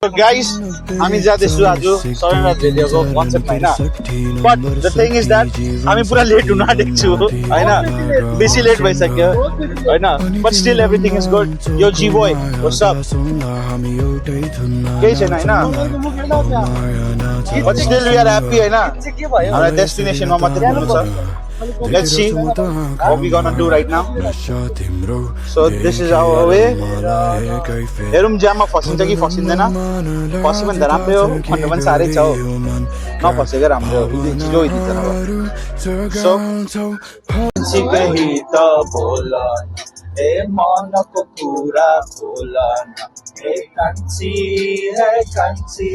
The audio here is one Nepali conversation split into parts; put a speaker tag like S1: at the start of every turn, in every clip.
S1: So guys, हामी जाँदैछु आज सरेन्द्र भेलियाको कन्सर्टमा हैन। But the thing is that हामी पुरा लेट हुन आँटेको छु हैन, बेसी लेट भइसक्यो हैन। But still everything is good. यो जी बोय व्हाट्स अप, केही छैन हैन, but still we are happy हैन। हाम्रो डेस्टिनेसनमा मात्रै पुग्नु छ। Let's see what we gonna do right now. So this is our way. हेरौँ जाममा फसिन्छ कि फसिँदैन। फस्यो भने त राम्रै हो, भन्नु पनि साह्रै छ हो। नफसेको राम्रो हो, छिटो होइदिन्छ नभए। So केही त बोल ए मनको कुरा खोल ए कान्छी है कान्छी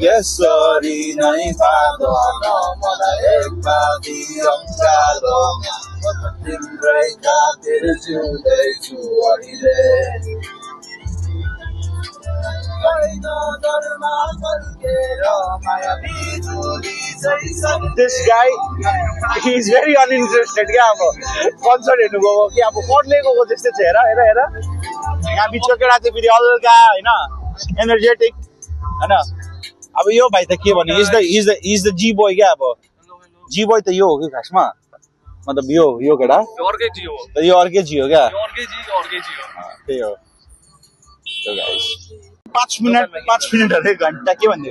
S1: यसरी नै बाँधो न मलाई एक बाँधी अङ्गालो तिम्रै खातिर जिउँदैछु अहिले। This guy, he is very uninterested क्या अब कन्सर्ट हेर्नु गएको कि अब पढ्ने गएको जस्तै छ। हेर हेर हेर यहाँ बिचको केटा चाहिँ फेरि हल्का होइन एनर्जेटिक होइन। अब यो भाइ त के भन्ने इज द जी बोय क्या। अब जी बोय त यो हो कि खासमा, मतलब यो केटा
S2: अर्कै जी हो,
S1: यो अर्कै जी हो क्या। त्यही हो। पाँच मिनट हरे घन्टा के भन्दै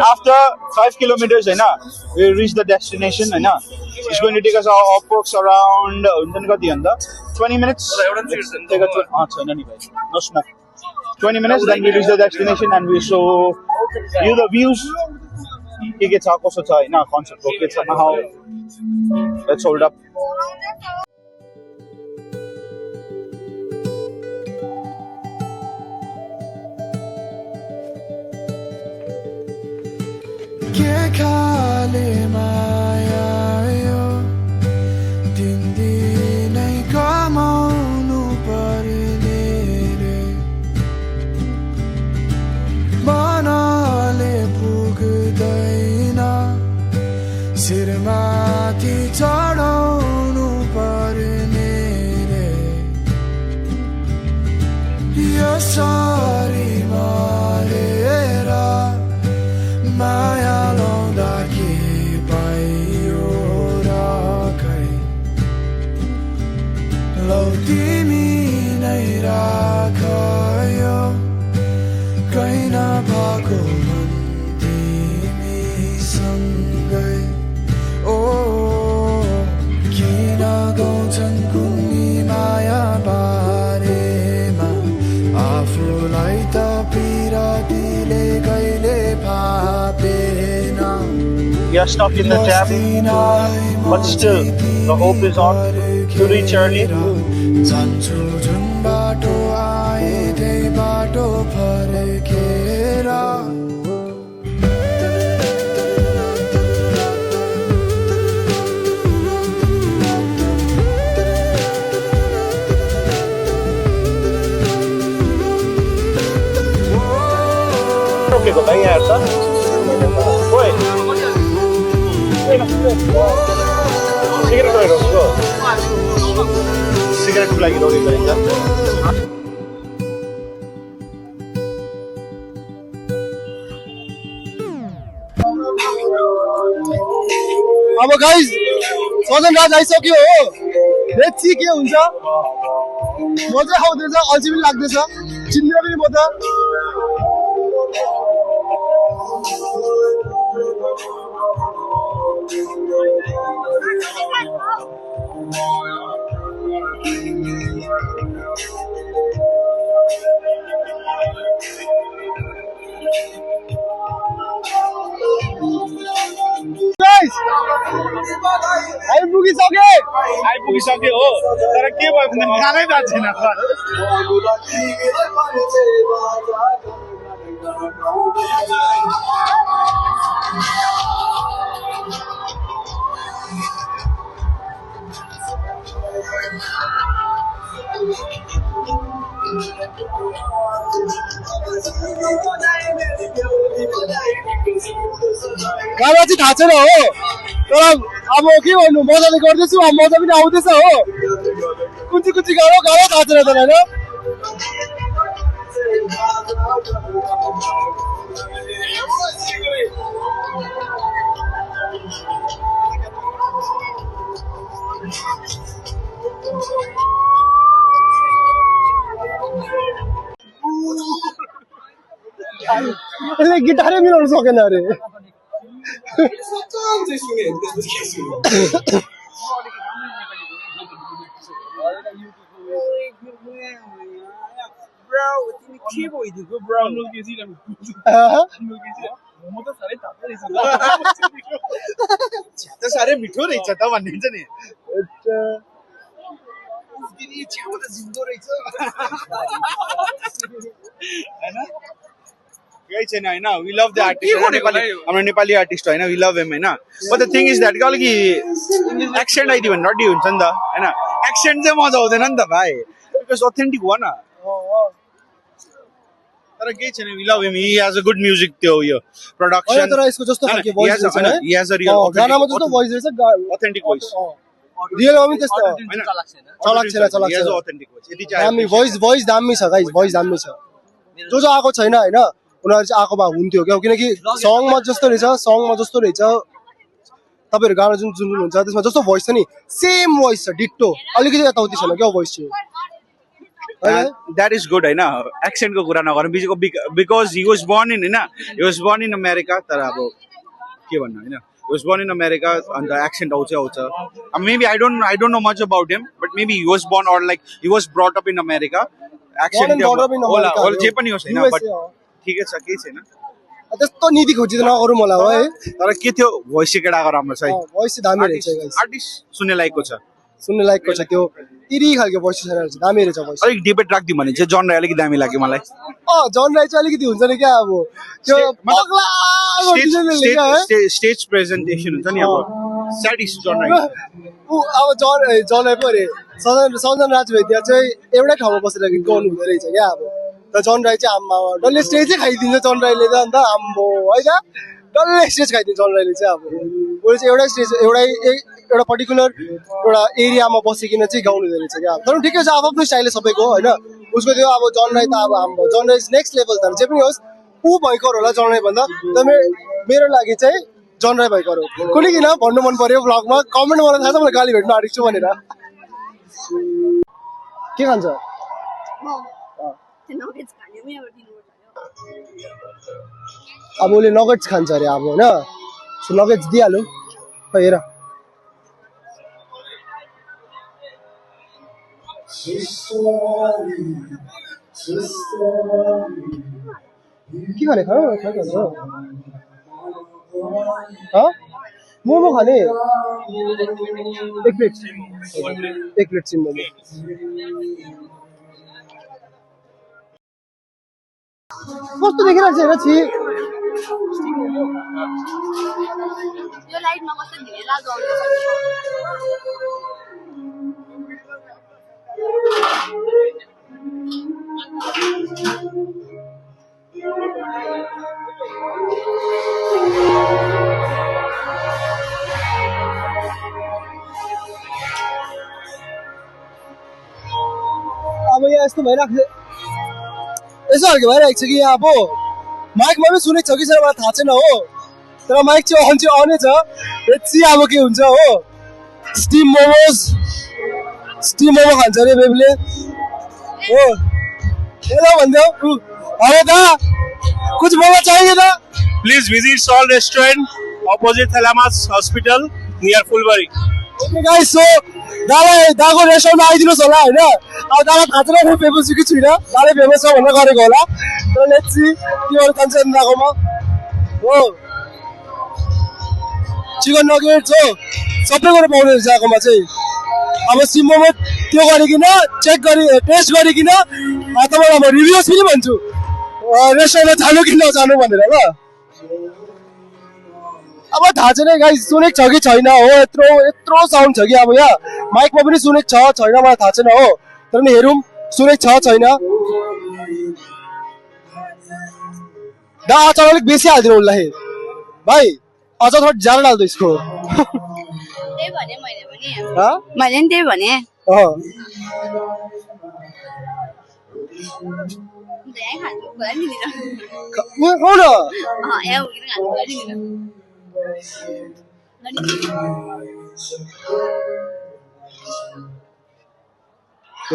S1: आफ्टर 5 किलोमिटर्स हैन वी रिच द डेस्टिनेसन हैन। It's going to take us upwards around हुन्छ नि कति भन्दा 20 मिनट्स छैन नि भाइ, no smoke. 20 minutes then we reach the destination and we show you the views के छ कसो छ हैन कन्सर्टको के छ न हाउ। Let's hold up.
S3: के खाले माया यो दिनदिनै कमाउनु पर्ने रे मनले पुग्दैन शिरमाथि चढाउनु पर्ने रे यसरी मारेर माया लाउँदा के पाइयो र खै लौ तिमी नै राख यो कहीँ नभएको मन तिमीसँगै। ओ किन गाउँछन् कुन्नी माया बारेमा आफूलाई त पिरातीले कहिले भापेन।
S1: We are stuck in the jam, but still the hope is on to reach early.
S3: जान्छु जुन बाटो आए त्यही बाटो फर्केर।
S1: रोकेको भाइ यहाँ हेर्छ ओए सिगरेट रोकेको सिगरेटको लागि रोकेको रहेछ।
S4: अब गाइस सजन राज आइसक्यो हो। लेट्स सी के हुन्छ। मजा आउँदैछ, अल्छी पनि लाग्दैछ, चिन्दिन पनि म त।
S1: आइपुगिसक्यो हो, तर के भयो भने खानै भएको छैन।
S4: गाडा चाहिँ थाहा छैन हो, तर अब के भन्नु मजाले गर्दैछु, अब मजा पनि आउँदैछ हो। कुन चाहिँ गाडा थाहा छैन तर होइन। यसले गिटारै मिलाउन सकेन अरे
S1: साह्रै मिठो रहेछ त भनिन्छ नि केही छैन होइन वी लभ द आर्टिस्ट हाम्रो नेपाली आर्टिस्ट होइन वी लभ हिम होइन but the thing is that अलिकति एक्सेन्ट आइदियो भने रड्डी हुन्छ नि त होइन एक्सेन्ट चाहिँ मजा आउँदैन नि त भाइ बिकज अथेन्टिक हो न तर केही छैन we love him he has a good music त्यो यो प्रोडक्सन
S4: तर यसको जस्तो खालको भोइस रहेछ है
S1: ही हेज अ रियल
S4: गानामा जस्तो भोइस रहेछ
S1: अथेन्टिक भोइस
S4: रियलमा पनि त्यस्तो चलाक छैन
S1: अथेन्टिक भोइस यति चाहिँ
S4: दामी भोइस दामी छ गाइस भोइस दामी छ जो आएको छैन होइन उनीहरू चाहिँ आएको भए हुन्थ्यो क्या किनकि सङमा जस्तो रहेछ तपाईँहरू गाना जुन हुन्छ त्यसमा जस्तो भोइस छ नि सेम भोइस छ डिट्टो अलिकति यताउति छैन क्या भोइस चाहिँ
S1: द्याट इज गुड होइन एक्सेन्टको कुरा नगरौँ because he was born in America तर अब के भन्नु होइन he was born in America and the accent आउँछ maybe I don't know much about him but maybe he was born or like he was brought up in America accent होला जे पनि होस् होइन बट ठिकै छ केही छैन
S4: त्यस्तो नीति खोजी त नगरौँ होला है
S1: तर के थियो भोइस चाहिँ केटाको राम्रो छ है
S4: भोइस दामी रहेछ
S1: आर्टिस्ट सुन्ने लायकको छ
S4: त्यो इरी खालको भोइस छैन दामी रहेछ भोइस
S1: अलिक डिबेट राख्दिउँ भने चाहिँ जन राई अलिकति दामी लाग्यो मलाई
S4: जन राई चाहिँ अलिकति हुन्छ नि क्या अब त्यो
S1: स्टेज प्रेजेन्टेसन हुन्छ नि अब स्याडिस्ट जन राई
S4: अब जन राई पो अरे सजन राज वैद्य चाहिँ एउटै ठाउँमा बसेर गाउनु हुँदो रहेछ क्या अब र जन राई चाहिँ आम्मा डल्ले स्टेजै खाइदिन्छ जन राईले त अन्त आम्बो होइन डल्ले स्टेज खाइदिन्छ जन राईले चाहिँ अब उसले चाहिँ एउटै स्टेज एउटा पर्टिकुलर एउटा एरियामा बसिकन चाहिँ गाउनु हुँदो रहेछ क्या तर ठिकै छ आफ्नो स्टाइल सबैको होइन उसको त्यो अब जन राई त अब हाम्रो जन राई नेक्स्ट लेभल तर जे पनि होस् ऊ भयङ्कर होला जन राई भन्दा तर मेरो लागि चाहिँ जन राई भयङ्कर हो कुनै किन भन्नु मन पर्यो भ्लगमा कमेन्ट मलाई थाहा छ मलाई गाली भेट्नु आँटेको छु भनेर के खान्छ अब उसले नगेट्स खान्छ अरे अब होइन सो नगेट्स दिइहालौँ हेर के खाने खानु मोमो खाने एक प्लेट सिम मोमो कस्तो देखिरहेको छ हेर छि
S2: यो लाइटमा कस्तो धेरै लाग्दो आउँछ
S4: अब यहाँ यस्तो भइरहेको यसो खालको भइरहेको छ कि यहाँ अब माइकमा पनि सुनेको छ कि छैन मलाई थाहा छैन हो तर माइक चाहिँ अन छ यति अब के हुन्छ हो स्टिम मोमो खान्छ अरे बेबीले हो हेलो भन्दै अरे दा कुछ मोमो चाहिए था
S5: Please visit Sol Restaurant opposite Thalamas Hospital near Fulbari.
S4: Okay guys so दाको रेस्टुरेन्टमा आइदिनुहोस् होला होइन अब दालाई थाहा छैन म फेमस छु कि छुइनँ दाले फेमस छ भनेर गरेको होला तर लेट्स सी तिमीहरू खान्छ दाकोमा हो चिकन नगेट्स हो सबै कुरो पाउने रहेछ आएकोमा चाहिँ अब सिमोमा त्यो गरिकन टेस्ट गरिकन तपाईँलाई म रिभ्युज पनि भन्छु रेस्टुरेन्टमा जानु कि नजानु भनेर ल अब थाहा छैन गाइस सुनेको छ कि छैन हो यत्रो साउन्ड छ कि अब यहाँ माइकमा पनि सुनेको छ छैन मलाई थाहा छैन हो तर नि हेरौँ सुनेको छ छैन दा अचार अलिक बेसी हालिदिनु उसलाई भाइ अझ थोरै ज्यादा डाल्दो यसको
S2: त्यही भने मैले पनि त्यही भने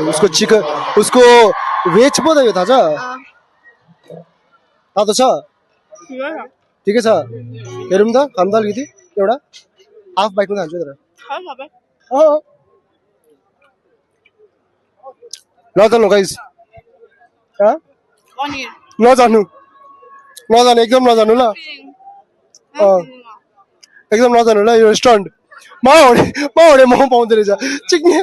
S4: उसको चिकन उसको वेज पो त यो थाहा छ तातो छ ठिकै छ हेरौँ त खाम त अलिकति एउटा हाफ बाइकमा खान्छु तर नजानु गाइस नजानु एकदम नजानु ल एकदम नजानु ल यो रेस्टुरेन्ट माउडे मोमो पाउँदो रहेछ चिक्ने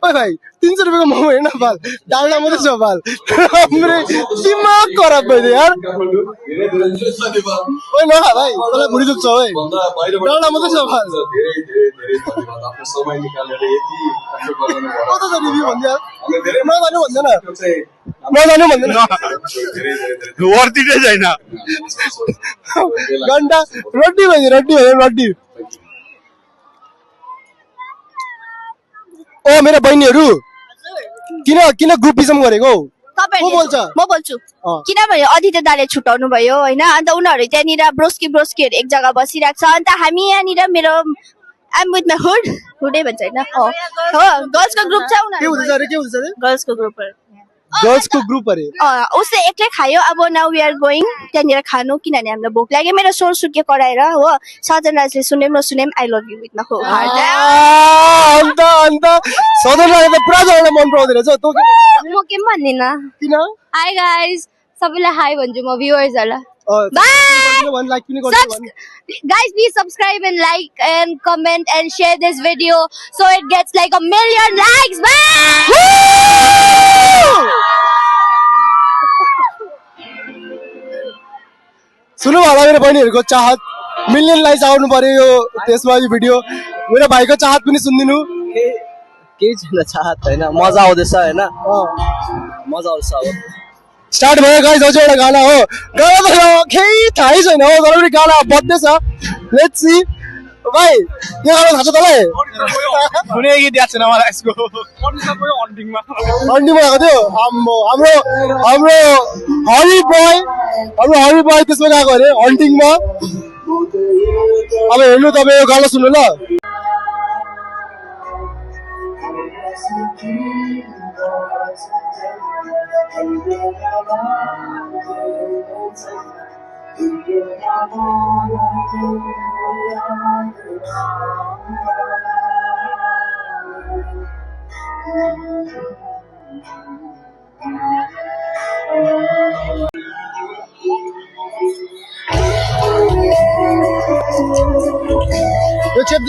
S4: भाइ 300 रुपियाँको मोमो हेर्न भाल डाल्डा मात्रै छ भाल राम्रै दिमाग खराब भइदियो यार ओइ नखा भाइ तँलाई भुँडी दुख्छ है डाल्डा मात्रै छ भाल कता छ रिभ्यू भन्दै नजानु भन्दैन
S1: वर्ती नै छैन
S4: घन्टा रोटी भइदियो ओ मेरो बहिनीहरू किन ग्रुपिजम गरेको
S2: तपाईहरुले
S4: को बोल्छ
S2: म बोल्छु किनभने अदित्य दाले छुटाउनु भयो हैन अन्त उनीहरु त्यहाँनिर ब्रोस्कीहरु एक जग्गा बसिरहेको छ अन्त हामी यहाँनिर मेरो आइम विथ माइ हुडै भन्छ हैन हो गर्ल्सको ग्रुप छ
S4: के हुँदैछ रे
S2: गर्ल्सको ग्रुप
S4: गर्ल्सको ग्रुप अरे
S2: उसले एक्लै खायो अब नाउ वी आर गोइङ त्यहाँनिर खानु किनभने हामीलाई भोक लाग्यो मेरो स्वर सुके कराएर हो सजन राजले सुने नसुने I love you with my heart
S4: अन्त सजन राजले त पुरा जनाले मन पराउँदै रहेछ तँ
S2: म के भन्दिन
S4: किन
S2: हाई गाइस सबैलाई हाई भन्छु म भ्युअर्सहरुलाई Guys, please subscribe and like and comment and share this video so it gets like 1 million likes.
S4: सुन्नु होला मेरो बहिनीहरुको चाहत मिलियन लाइक्स आउनु पर्यो यो त्यसमा यो भिडियो मेरो भाइको चाहत पनि सुन्दिनु
S6: केही छैन चाहत हैन मजा आउँदैछ हैन मजा आउँछ अब
S4: स्टार्ट भयो गाइस अझै एउटा गाना हो गाना त केही थाहै छैन हो तर पनि गाना बज्दैछ लेट्स सी भाइ यो गाना थाहा छ तँलाई
S1: कुनै गीत याद छैन मलाई यसको हन्टिङमा
S4: आएको थियो हाम्रो हरि बोय त्यसमा गएको अरे हन्टिङमा अब हेर्नु तपाईँ यो गाना सुन्नु ल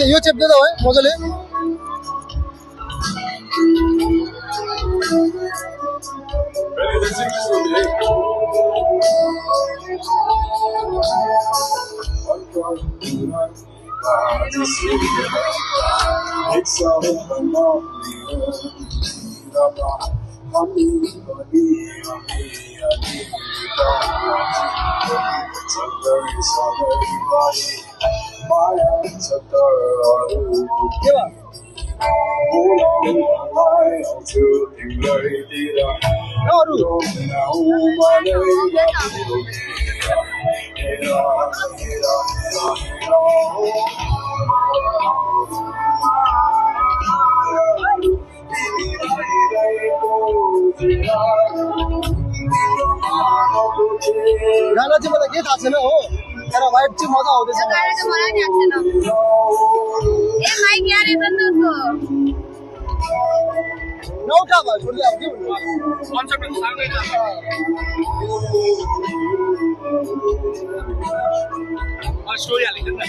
S4: यो चेप दे दो है मजाले गाना चाहिँ मलाई के थाहा छैन हो तर वाइब चाहिँ मजा आउँदैछ
S2: गाना चाहिँ मलाई नि थाहा छैन ए माइक यहाँ रहेछ नि त
S4: नौका भयो छोड्दै अब के भन्नु
S5: कन्सेप्ट सार्दैन स्टोरी हालेको नि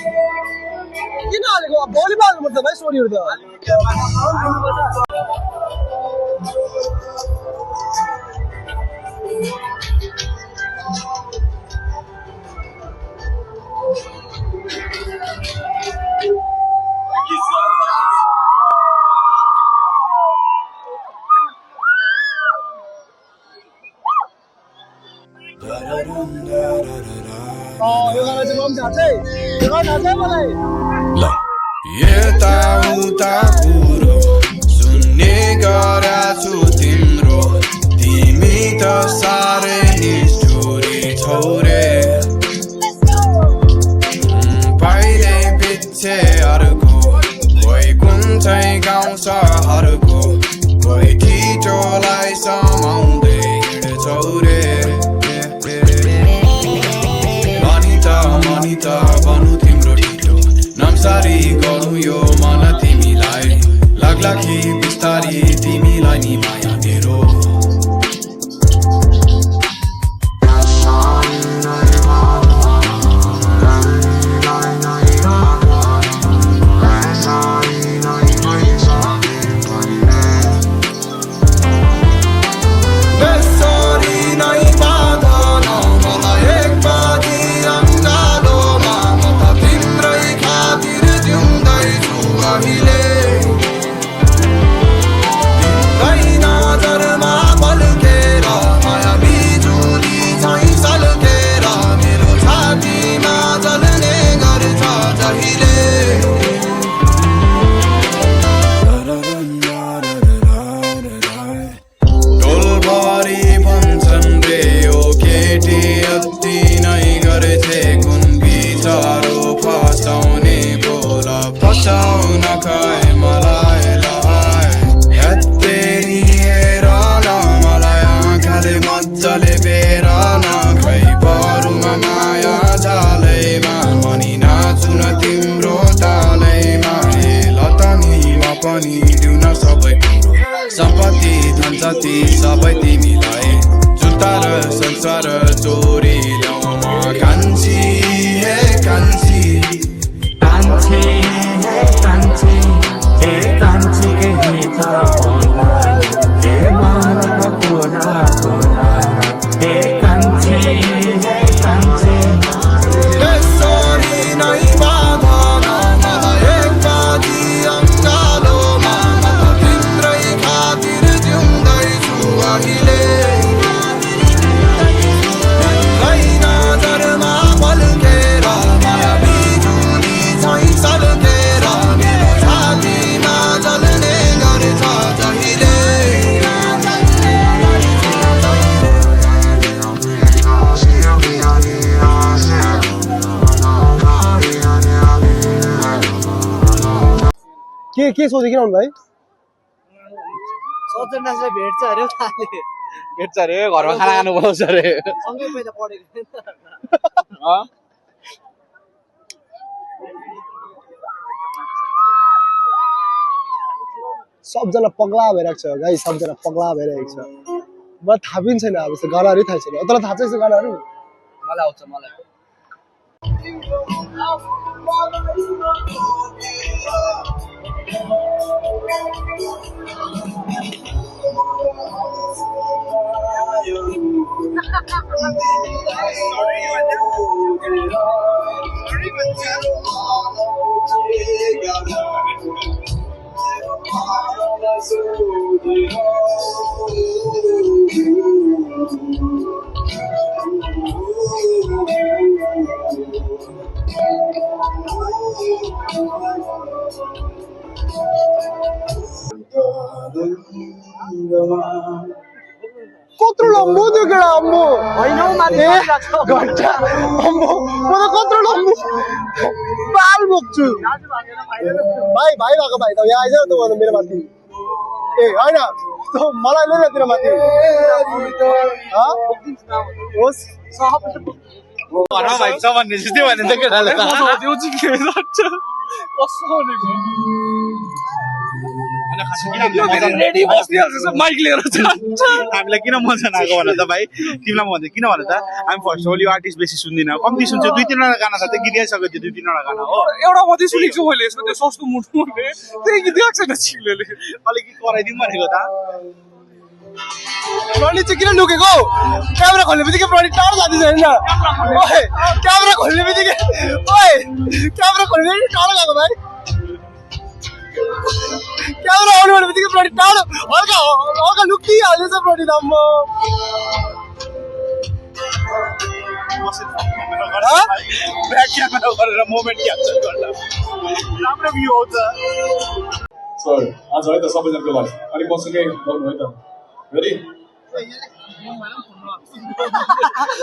S4: किन हालेको भोलि हाल्नुपर्छ भाइ स्टोरीहरू त यो गाना चाहिँ म पनि थाहा छ है यो गाना थाहा छ मलाई
S3: यताउता कुरो सुन्ने गरेछु तिम्रो तिमी त साह्रै निष्ठुरी छौ रे पहिले पछि अर्को कोही कुन चाहिँ गाउँ सहरको कोही ठिचोलाई समाउँदै हिँड्छौ रे मजाले बेर नखै बरुमा माया झालैमा मनी नाचुन तिम्रो तालैमा हेल त नि म पनि दिउन सबै कुरो सम्पत्ति धन जति सबै तिमीलाई जुत्ता र संसार चोरी ल्याउ म कान्छी हे कान्छी
S7: कान्छी हे कान्छी हे कान्छी के गीत बोला हे मानव कोना कोना हे कान्छी हे कान्छी
S3: यसरी नै बाँधन मलाई एकपाटी अङ्गालोमा म त तिम्रै खातिर जिउँदैछु अहिले नजरमा पल्केर माया बिजुली झैँ सल्केर मेरो छातीमा जल्ने गर्छ जहिले
S4: के सोचे किन भाइ
S6: सजन नाचलाई भेट्छ अरे खाले
S1: भेट्छ अरे घरमा खाना खानु बोलाउँछ अरे
S6: सँगै पहिला पढेको
S4: सबजना पगला भइरहेको छ गाई सबजना पगला भइरहेको छ मलाई थाहा पनि छैन अब यस्तो गानाहरू थाहा छैन तँलाई थाहा छ यस्तो गानाहरू
S6: मलाई आउँछ मलाई
S4: कत्रो लम्बो त्यो केटा अम्बो होइन घन्टा अम्बो म त कत्रो लम्बो बाल बोक्छु भाइ भाइ भएको भाइ त यहाँ आइज त भन्नु मेरो माथि ए होइन त मलाई ल्याइ तेरो माथि होस्
S1: घरमा भाइ छ भन्ने जस्तै भने त केटाले हामीलाई किन मजा नआएको भन त भाइ तिमीलाई म भन्छु किन भन त हामी फर्स्ट होल यो आर्टिस्ट बेसी सुन्दिनँ कम्ती सुन्छु 2-3वटा गाना छ त्यो गीत गाइसक्यो त्यो 2-3वटा गाना हो
S5: एउटा मात्रै सुनेको छु मैले यसको त्यो सस्तो मुटुले त्यही गीत गाएको छैन छिलेले
S1: अलिकति कराइदिउँ भनेको त
S4: प्रणित चाहिँ किन लुकेको क्यामेरा खोल्ने बित्तिकै प्रणित टाढो जाँदैछ होइन ओए क्यामेरा खोल्ने बित्तिकै ओए क्यामेरा खोल्ने बित्तिकै टाढो गएको भाइ क्यामेरा आउनु भने बित्तिकै प्रणित टाढो हल्का हल्का लुकिहाल्दैछ प्रणित अम्म
S1: ब्याक क्यामेरा गरेर मोमेन्ट क्याप्चर गर्दा राम्रो भ्यू आउँछ
S8: सर आज है त सबैजनाको लागि अलिक मसँगै गर्नु है त रेडी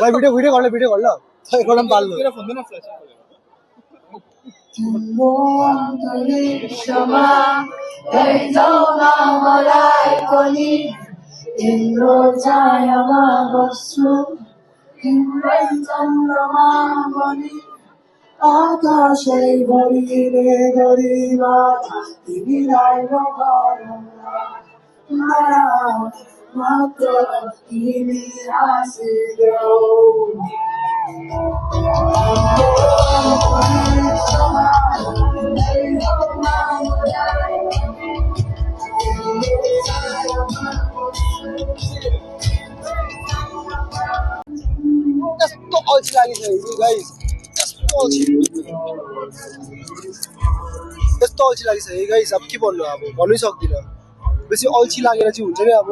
S4: भाइ भिडियो गर्न ल एउटा पनि पाल्नु
S9: तिम्रो अन्तरिक्षमा लैजाउन मलाई पनि तिम्रो छायामा बस्छु तिम्रै चन्द्रमा पनि आकाशै भरिने गरिमा तिमीलाई माया मात्र तिमी हाँसिदेऊ
S4: कस्तो अल्छी लागिसक्यो गाइस यस्तो अल्छी लागिसक्यो गाइस अब के भन्नु अब भन्नै सक्दिनँ बेसी अल्छी लागेर चाहिँ हुन्छ नि अब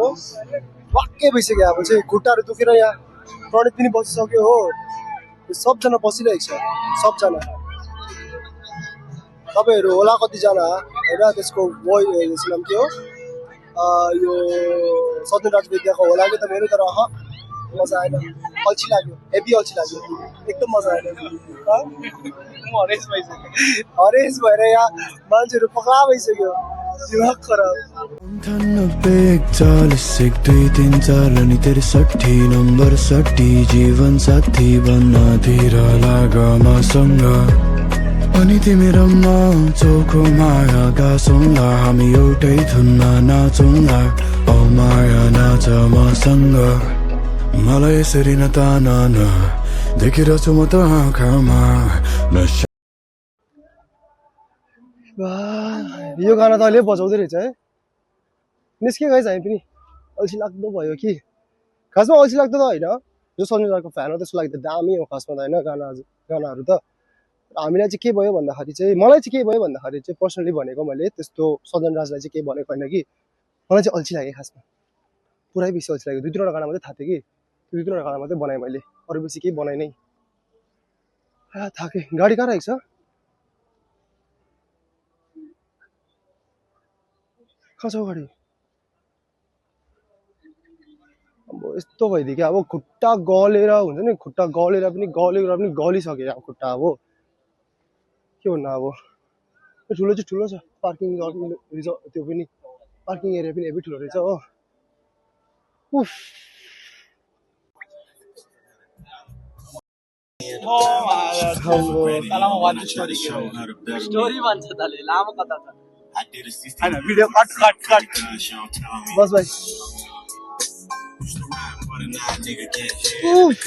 S4: वाक्कै भइसक्यो अब चाहिँ खुट्टाहरू दुखेर यहाँ प्रणित पनि बसिसक्यो हो सबजना बसिरहेको छ सबजना तपाईँहरू होला कतिजना होइन त्यसको त्यसको नाम के हो यो सदन राजविद्याको होला कि तपाईँहरू तर मजा आएन अल्छी लाग्यो हेभी अल्छी लाग्यो एकदम मजा आएन हरेस भएर यहाँ मान्छेहरू पक्रा भइसक्यो दिमाग खराब
S3: एक 2 3 4 अनि 63 नम्बर 60 जीवन साथी बन्न धीर लाग मसँग अनि तिमी रम्न चोखो माया गासौँला हामी एउटै धुनमा नाचौँला औ माया नाच मसँग मलाई यसरी नतान देखिरहेछु म त आँखामा नशा
S4: यो गाना त अहिले बजाउँदै रहेछ है निस्के गएछ हामी पनि अल्छी लाग्दो भयो कि खासमा अल्छी लाग्दो त होइन जो सन्जनाको फ्यान हो त्यसको लागि त दामी हो खासमा त होइन गानाहरू त हामीलाई चाहिँ के भयो भन्दाखेरि चाहिँ मलाई चाहिँ के भयो भन्दाखेरि चाहिँ पर्सनली भनेको मैले त्यस्तो सजन राजलाई चाहिँ के भनेको होइन कि मलाई चाहिँ अल्छी लाग्यो खासमा पुरै बेसी अल्छी लाग्यो 2-3 वटा गाना मात्रै थाहा थियो कि 2-3 वटा गाना मात्रै बनाएँ मैले अरू बेसी केही बनाइ नै थाकेँ गाडी कहाँ रहेछ कहाँ छ गाडी अब यस्तो भइदियो कि अब खुट्टा गलेर हुन्छ नि खुट्टा गलेर पनि गलिसक्यो अब खुट्टा अब के भन्नु अब ठुलो चाहिँ ठुलो छ पार्किङ त्यो पनि पार्किङ एरिया पनि हेभी ठुलो रहेछ हो उफ
S6: स्टोरी भन्छ तले लामो कथा छ
S1: हैन भिडियो कट
S4: बस भाइ उफ